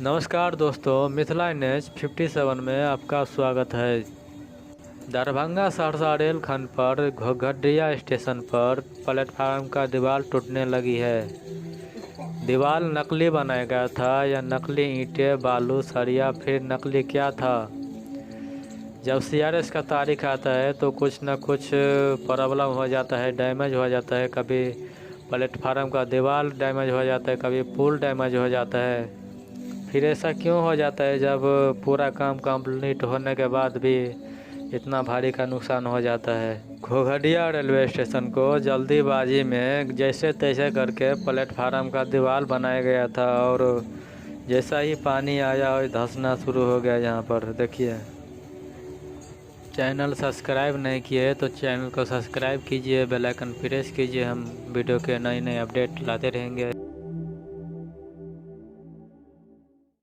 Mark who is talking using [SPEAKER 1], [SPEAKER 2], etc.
[SPEAKER 1] नमस्कार दोस्तों, मिथिला NH57 में आपका स्वागत है। दरभंगा सहरसा रेलखंड पर घोघडिया स्टेशन पर प्लेटफार्म का दीवार टूटने लगी है। दीवार नकली बनाया गया था या नकली ईंटें, बालू, सरिया, फिर नकली क्या था। जब CRS का तारीख आता है तो कुछ न कुछ प्रॉब्लम हो जाता है, डैमेज हो जाता है। कभी प्लेटफार्म का दीवार डैमेज हो जाता है, कभी पुल डैमेज हो जाता है। फिर ऐसा क्यों हो जाता है जब पूरा काम कंप्लीट होने के बाद भी इतना भारी का नुकसान हो जाता है। घोघडिया रेलवे स्टेशन को जल्दीबाजी में जैसे तैसे करके प्लेटफार्म का दीवार बनाया गया था और जैसा ही पानी आया और धंसना शुरू हो गया। यहाँ पर देखिए, चैनल सब्सक्राइब नहीं किए तो चैनल को सब्सक्राइब कीजिए, बेल आइकन प्रेस कीजिए। हम वीडियो के नए नए अपडेट लाते रहेंगे।